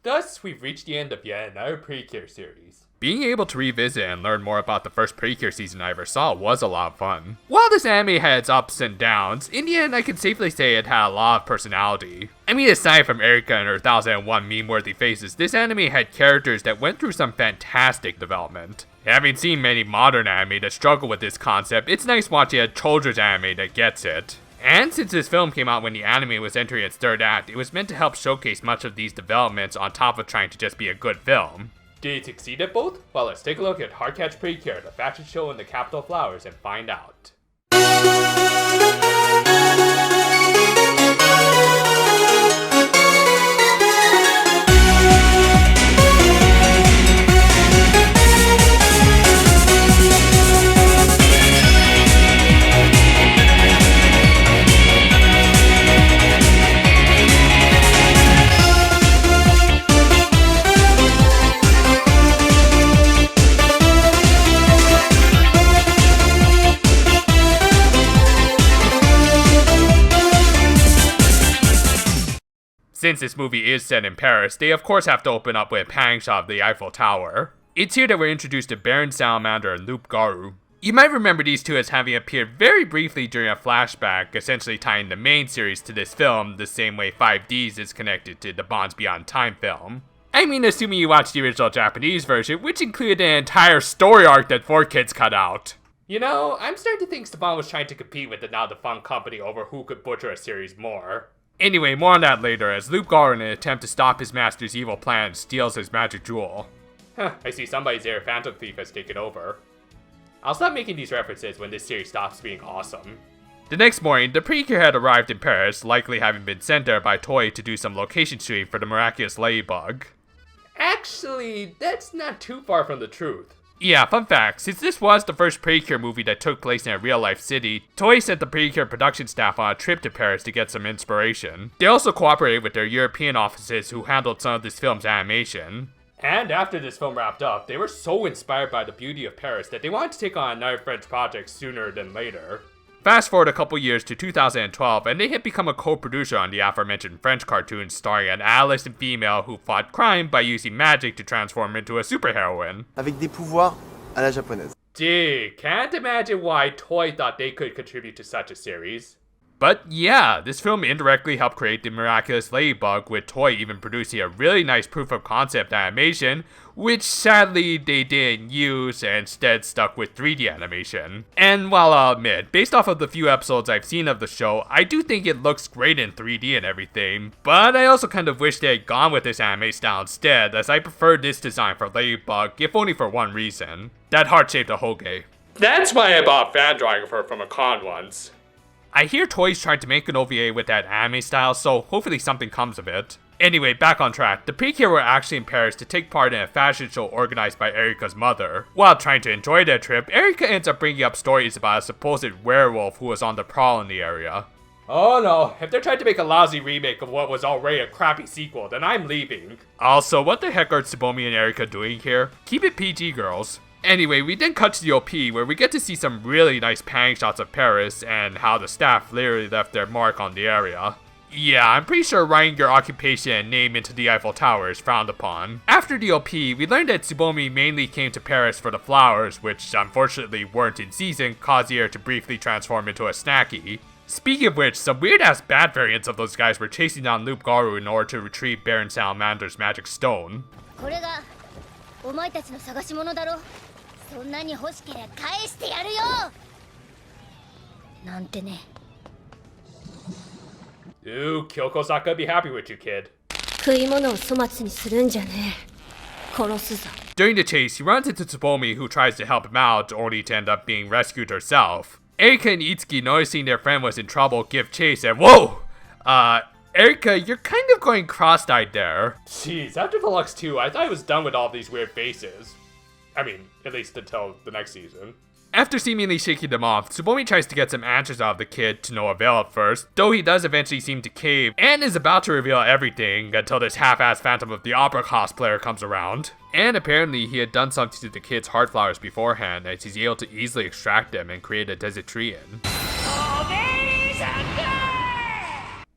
Thus, we've reached the end of yet another Precure series. Being able to revisit and learn more about the first Precure season I ever saw was a lot of fun. While this anime had its ups and downs, in the end I can safely say it had a lot of personality. I mean, aside from Erika and her 1001 meme-worthy faces, this anime had characters that went through some fantastic development. Having seen many modern anime that struggle with this concept, it's nice watching a children's anime that gets it. And since this film came out when the anime was entering its third act, it was meant to help showcase much of these developments on top of trying to just be a good film. Did it succeed at both? Well, let's take a look at Heartcatch Precure, the fashion show in the capital flowers, and find out. Since this movie is set in Paris, they of course have to open up with a panning shot of the Eiffel Tower. It's here that we're introduced to Baron Salamander and Loup-Garou. You might remember these two as having appeared very briefly during a flashback, essentially tying the main series to this film the same way 5Ds is connected to the Bonds Beyond Time film. I mean, assuming you watched the original Japanese version, which included an entire story arc that 4Kids cut out. You know, I'm starting to think Saban was trying to compete with the now defunct company over who could butcher a series more. Anyway, more on that later, as Loup-Garou, in an attempt to stop his master's evil plan, steals his magic jewel. I see somebody's there, Phantom Thief has taken over. I'll stop making these references when this series stops being awesome. The next morning, the Precure had arrived in Paris, likely having been sent there by Toei to do some location shooting for the Miraculous Ladybug. Actually, that's not too far from the truth. Yeah, fun fact, since this was the first Precure movie that took place in a real-life city, Toei sent the Precure production staff on a trip to Paris to get some inspiration. They also cooperated with their European offices who handled some of this film's animation. And after this film wrapped up, they were so inspired by the beauty of Paris that they wanted to take on another French project sooner than later. Fast forward a couple years to 2012, and they had become a co-producer on the aforementioned French cartoon starring an adolescent female who fought crime by using magic to transform into a superheroine. Avec des pouvoirs à la japonaise. Gee, can't imagine why Toei thought they could contribute to such a series. But yeah, this film indirectly helped create the Miraculous Ladybug, with Toei even producing a really nice proof of concept animation, which sadly they didn't use and instead stuck with 3D animation. And while I'll admit, based off of the few episodes I've seen of the show, I do think it looks great in 3D and everything, but I also kind of wish they had gone with this anime style instead, as I prefer this design for Ladybug, if only for one reason: that heart-shaped ahoge. That's why I bought a fan drawing of her from a con once. I hear Toei's trying to make an OVA with that anime style, so hopefully something comes of it. Anyway, back on track, the Precure were actually in Paris to take part in a fashion show organized by Erika's mother. While trying to enjoy their trip, Erika ends up bringing up stories about a supposed werewolf who was on the prowl in the area. Oh no, if they're trying to make a lousy remake of what was already a crappy sequel, then I'm leaving. Also, what the heck are Tsubomi and Erika doing here? Keep it PG, girls. Anyway, we then cut to the OP, where we get to see some really nice panning shots of Paris and how the staff literally left their mark on the area. Yeah, I'm pretty sure writing your occupation and name into the Eiffel Tower is frowned upon. After the OP, we learned that Tsubomi mainly came to Paris for the flowers, which unfortunately weren't in season, causing her to briefly transform into a snacky. Speaking of which, some weird-ass bat variants of those guys were chasing down Loup-Garou in order to retrieve Baron Salamander's magic stone. お前たちの探し物だろ。そんなに欲しけりゃ返してやるよ。なんてね。Ooh, Kyoko-saka be happy with you, kid. 食い物を粗末にするんじゃねえ。殺すぞ。 During the chase, he runs into Tsubomi, who tries to help him out, only to end up being rescued herself. Erika and Itsuki, noticing their friend was in trouble, give chase and whoa! Erika, you're kind of going cross-eyed there. Jeez, after Deluxe 2, I thought I was done with all these weird faces. I mean, at least until the next season. After seemingly shaking them off, Tsubomi tries to get some answers out of the kid, to no avail at first, though he does eventually seem to cave, and is about to reveal everything until this half-assed Phantom of the Opera cosplayer comes around. And apparently he had done something to the kid's heart flowers beforehand, as he's able to easily extract them and create a Desertrian.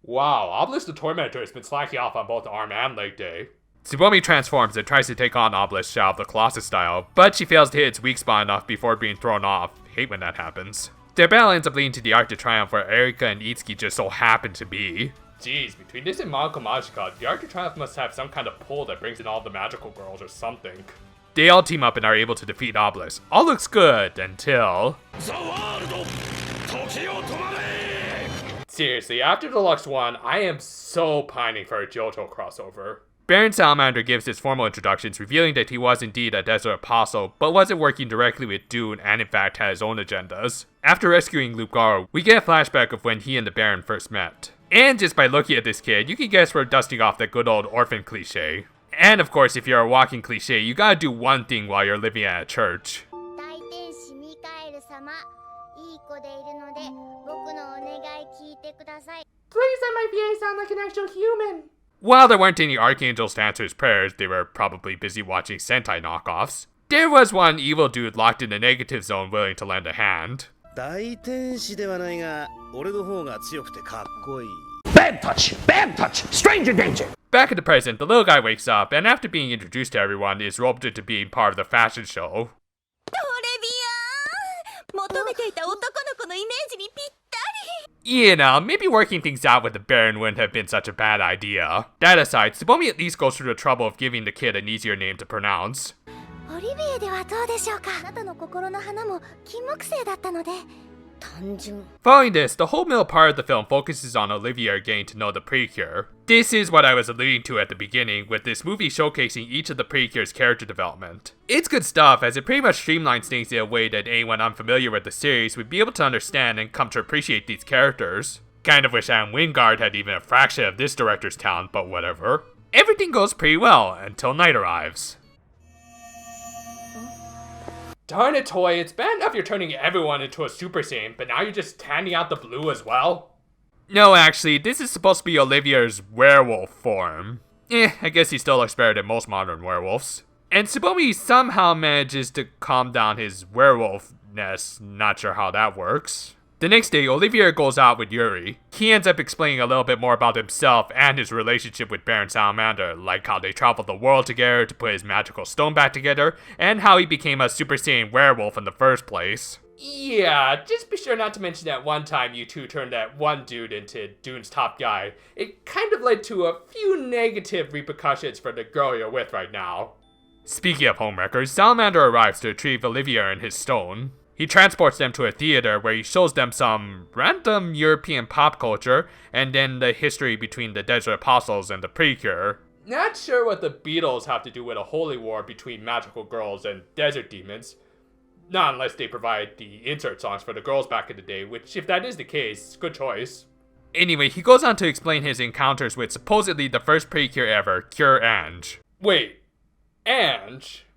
Wow, Obelisk the Tormentor has been slacking off on both arm and leg day. Tsubomi transforms and tries to take on Obelisk Shadow of the Colossus style, but she fails to hit its weak spot enough before being thrown off. Hate when that happens. Their battle ends up leading to the Arc de Triomphe where Erika and Itsuki just so happen to be. Jeez, between this and Monaco Magica, the Arc de Triomphe must have some kind of pull that brings in all the magical girls or something. They all team up and are able to defeat Obelisk. All looks good until... Seriously, after Deluxe 1, I am so pining for a Johto crossover. Baron Salamander gives his formal introductions, revealing that he was indeed a Desert Apostle, but wasn't working directly with Dune and in fact had his own agendas. After rescuing Luke Garo, we get a flashback of when he and the Baron first met. And just by looking at this kid, you can guess we're dusting off that good old orphan cliche. And of course, if you're a walking cliche, you gotta do one thing while you're living at a church. Please let my VA sound like an actual human. While there weren't any archangels to answer his prayers, they were probably busy watching Sentai knockoffs. There was one evil dude locked in the negative zone willing to lend a hand. Bad touch, stranger danger. Back in the present, the little guy wakes up, and after being introduced to everyone, is roped into being part of the fashion show. You know, maybe working things out with the Baron wouldn't have been such a bad idea. That aside, Tsubomi at least goes through the trouble of giving the kid an easier name to pronounce. Olivier ではどうでしょうか。あなたの心の花も金木犀だったので。Following this, the whole middle part of the film focuses on Olivier getting to know the Precure. This is what I was alluding to at the beginning, with this movie showcasing each of the Precure's character development. It's good stuff, as it pretty much streamlines things in a way that anyone unfamiliar with the series would be able to understand and come to appreciate these characters. Kind of wish Adam Wingard had even a fraction of this director's talent, but whatever. Everything goes pretty well, until night arrives. Darn it, Toei, it's bad enough you're turning everyone into a Super Saiyan, but now you're just handing out the blue as well? No, actually, this is supposed to be Olivier's werewolf form. I guess he still looks better than most modern werewolves. And Tsubomi somehow manages to calm down his werewolfness, not sure how that works. The next day, Olivier goes out with Yuri. He ends up explaining a little bit more about himself and his relationship with Baron Salamander, like how they traveled the world together to put his magical stone back together, and how he became a Super Saiyan werewolf in the first place. Yeah, just be sure not to mention that one time you two turned that one dude into Dune's top guy. It kind of led to a few negative repercussions for the girl you're with right now. Speaking of homewreckers, Salamander arrives to retrieve Olivier and his stone. He transports them to a theater where he shows them some random European pop culture and then the history between the Desert Apostles and the Precure. Not sure what the Beatles have to do with a holy war between magical girls and desert demons. Not unless they provide the insert songs for the girls back in the day, which if that is the case, good choice. Anyway, he goes on to explain his encounters with supposedly the first Precure ever, Cure Ange. Wait, Ange?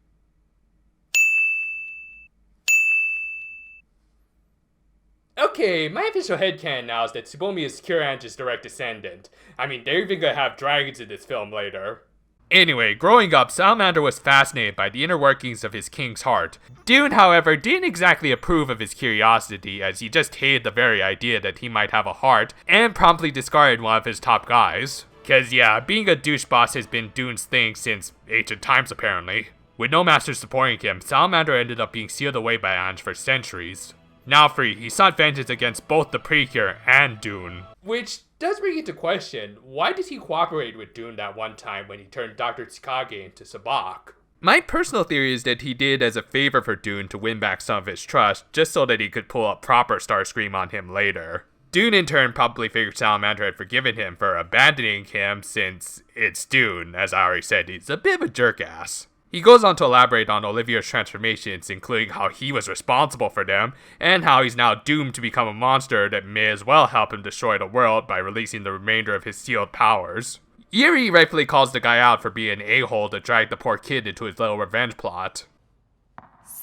Okay, my official headcanon now is that Tsubomi is Cure Ange's direct descendant. I mean, they're even gonna have dragons in this film later. Anyway, growing up, Salamander was fascinated by the inner workings of his king's heart. Dune, however, didn't exactly approve of his curiosity, as he just hated the very idea that he might have a heart, and promptly discarded one of his top guys. Cause yeah, being a douche boss has been Dune's thing since ancient times apparently. With no master supporting him, Salamander ended up being sealed away by Ange for centuries. Now free, he sought vengeance against both the Precure and Dune. Which does bring into question, why did he cooperate with Dune that one time when he turned Dr. Tsukage into Sabak? My personal theory is that he did as a favor for Dune to win back some of his trust, just so that he could pull up proper Starscream on him later. Dune in turn probably figured Salamander had forgiven him for abandoning him since it's Dune, as I already said, he's a bit of a jerk-ass. He goes on to elaborate on Olivier's transformations, including how he was responsible for them, and how he's now doomed to become a monster that may as well help him destroy the world by releasing the remainder of his sealed powers. Yuri rightfully calls the guy out for being an a-hole to drag the poor kid into his little revenge plot.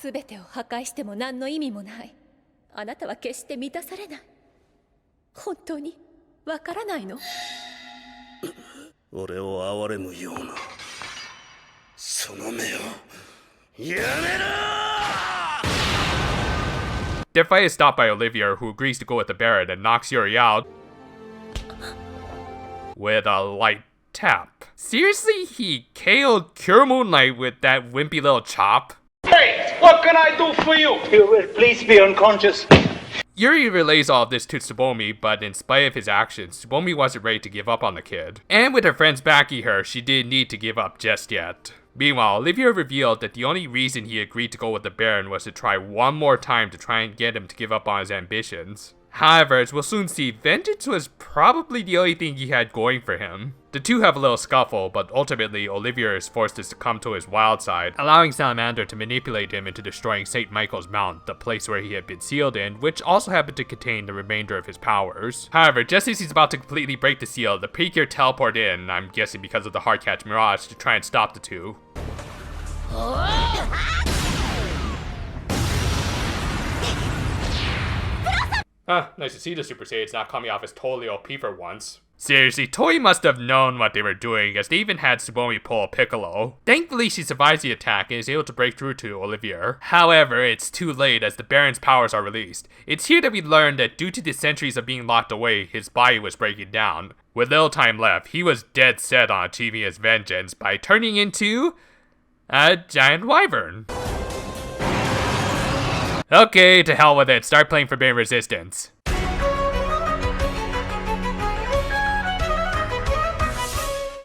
全てを破壊しても何の意味もない。あなたは決して満たされない。本当にわからないの？俺を憐れむような。 Their fight is stopped by Olivier, who agrees to go with the Baron and knocks Yuri out with a light tap. Seriously, he KO'd Cure Moonlight with that wimpy little chop? Hey, what can I do for you? You will please be unconscious. Yuri relays all of this to Tsubomi, but in spite of his actions, Tsubomi wasn't ready to give up on the kid. And with her friends backing her, she didn't need to give up just yet. Meanwhile, Olivier revealed that the only reason he agreed to go with the Baron was to try one more time to try and get him to give up on his ambitions. However, as we'll soon see, vengeance was probably the only thing he had going for him. The two have a little scuffle, but ultimately Olivier is forced to succumb to his wild side, allowing Salamander to manipulate him into destroying St. Michael's Mount, the place where he had been sealed in, which also happened to contain the remainder of his powers. However, just as he's about to completely break the seal, the Precure teleport in, I'm guessing because of the Heartcatch Mirage, to try and stop the two. Nice to see the Super Saiyans not coming off as totally OP for once. Seriously, Toei must have known what they were doing, as they even had Tsubomi pull a Piccolo. Thankfully, she survives the attack and is able to break through to Olivier. However, it's too late as the Baron's powers are released. It's here that we learn that due to the centuries of being locked away, his body was breaking down. With little time left, he was dead set on achieving his vengeance by turning into a giant wyvern. Okay, to hell with it, start playing Forbidden Resistance.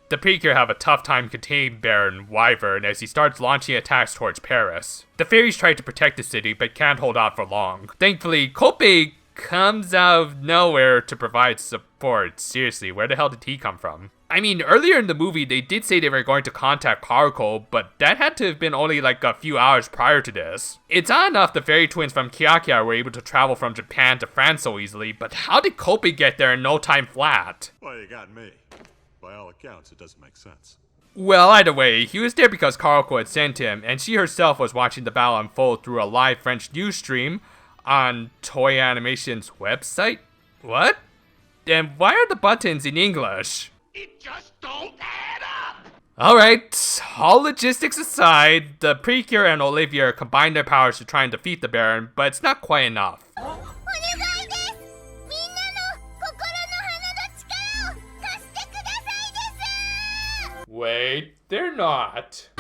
The Precure have a tough time containing Baron Wyvern as he starts launching attacks towards Paris. The fairies try to protect the city but can't hold out for long. Thankfully, Kope comes out of nowhere to provide support. Seriously, where the hell did he come from? I mean, earlier in the movie they did say they were going to contact Karuko, but that had to have been only like a few hours prior to this. It's odd enough the fairy twins from Kyakkya were able to travel from Japan to France so easily, but how did Kope get there in no time flat? Well, you got me. By all accounts, it doesn't make sense. Well, either way, he was there because Karuko had sent him, and she herself was watching the battle unfold through a live French news stream on Toei Animation's website? What? Then why are the buttons in English? It just don't add up! Alright, all logistics aside, the Precure and Olivier combine their powers to try and defeat the Baron, but it's not quite enough. Wait, they're not.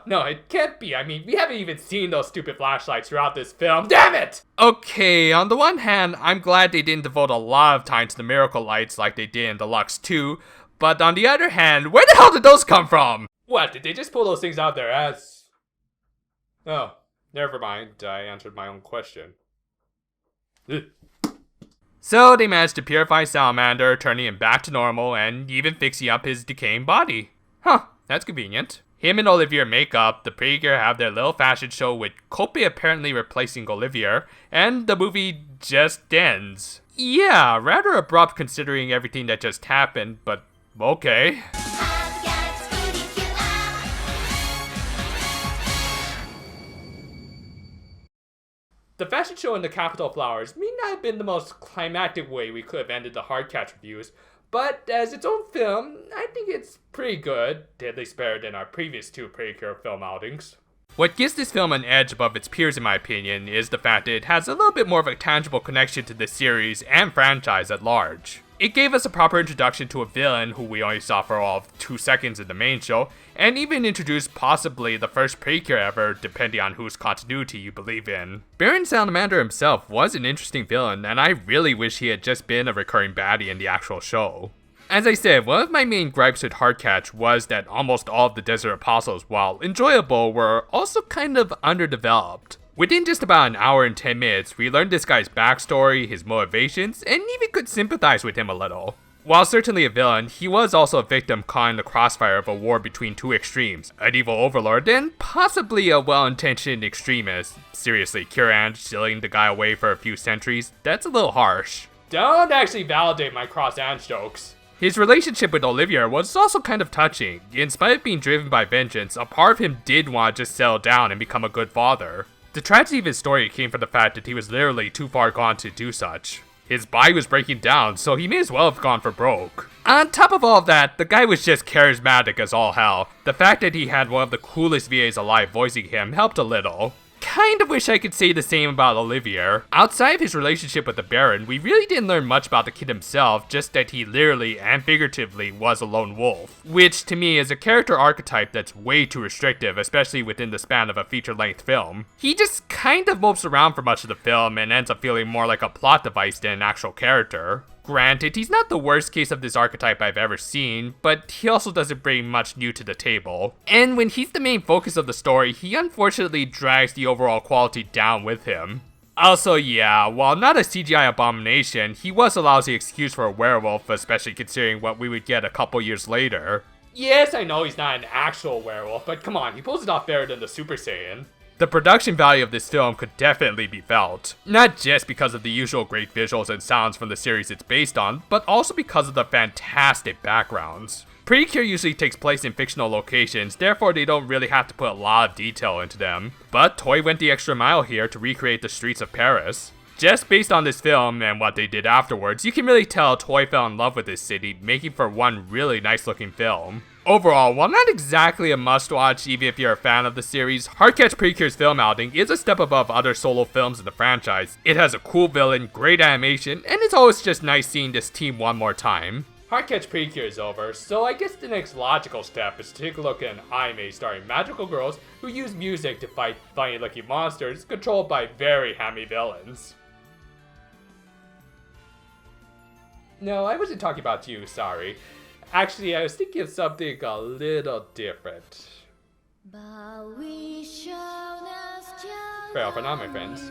No, it can't be. I mean, we haven't even seen those stupid flashlights throughout this film. Damn it! Okay, on the one hand, I'm glad they didn't devote a lot of time to the miracle lights like they did in Deluxe 2, but on the other hand, where the hell did those come from? What, did they just pull those things out their ass? Oh, never mind. I answered my own question. Ugh. So they managed to purify Salamander, turning him back to normal, and even fixing up his decaying body. Huh, that's convenient. Him and Olivier make up, the Precure have their little fashion show with Kope apparently replacing Olivier, and the movie just ends. Yeah, rather abrupt considering everything that just happened, but okay. The fashion show in the Capitol Flowers may not have been the most climactic way we could have ended the Heartcatch reviews, but as its own film, I think it's pretty good, at least better than our previous two Precure film outings. What gives this film an edge above its peers in my opinion is the fact that it has a little bit more of a tangible connection to the series and franchise at large. It gave us a proper introduction to a villain who we only saw for all of 2 seconds in the main show, and even introduced possibly the first Precure ever, depending on whose continuity you believe in. Baron Salamander himself was an interesting villain, and I really wish he had just been a recurring baddie in the actual show. As I said, one of my main gripes with Heartcatch was that almost all of the Desert Apostles, while enjoyable, were also kind of underdeveloped. Within just about an hour and 10 minutes, we learned this guy's backstory, his motivations, and even could sympathize with him a little. While certainly a villain, he was also a victim caught in the crossfire of a war between two extremes, an evil overlord and possibly a well-intentioned extremist. Seriously, Curand stealing the guy away for a few centuries, that's a little harsh. Don't actually validate my cross-and jokes. His relationship with Olivier was also kind of touching. In spite of being driven by vengeance, a part of him did want to just settle down and become a good father. The tragedy of his story came from the fact that he was literally too far gone to do such. His body was breaking down, so he may as well have gone for broke. On top of all of that, the guy was just charismatic as all hell. The fact that he had one of the coolest VAs alive voicing him helped a little. kind of wish I could say the same about Olivier. Outside of his relationship with the Baron, we really didn't learn much about the kid himself, just that he literally and figuratively was a lone wolf. Which to me is a character archetype that's way too restrictive, especially within the span of a feature-length film. He just kind of mopes around for much of the film and ends up feeling more like a plot device than an actual character. Granted, he's not the worst case of this archetype I've ever seen, but he also doesn't bring much new to the table. And when he's the main focus of the story, he unfortunately drags the overall quality down with him. Also, yeah, while not a CGI abomination, he was a lousy excuse for a werewolf, especially considering what we would get a couple years later. Yes, I know he's not an actual werewolf, but come on, he pulls it off better than the Super Saiyan. The production value of this film could definitely be felt, not just because of the usual great visuals and sounds from the series it's based on, but also because of the fantastic backgrounds. Precure usually takes place in fictional locations, therefore they don't really have to put a lot of detail into them, but Toei went the extra mile here to recreate the streets of Paris. Just based on this film and what they did afterwards, you can really tell Toei fell in love with this city, making for one really nice looking film. Overall, while not exactly a must-watch even if you're a fan of the series, Heartcatch Precure's film outing is a step above other solo films in the franchise. It has a cool villain, great animation, and it's always just nice seeing this team one more time. Heartcatch Precure is over, so I guess the next logical step is to take a look at an anime starring magical girls who use music to fight funny-looking monsters controlled by very hammy villains. No, I wasn't talking about you, sorry. Actually, I was thinking of something a little different. Farewell for now, my friends.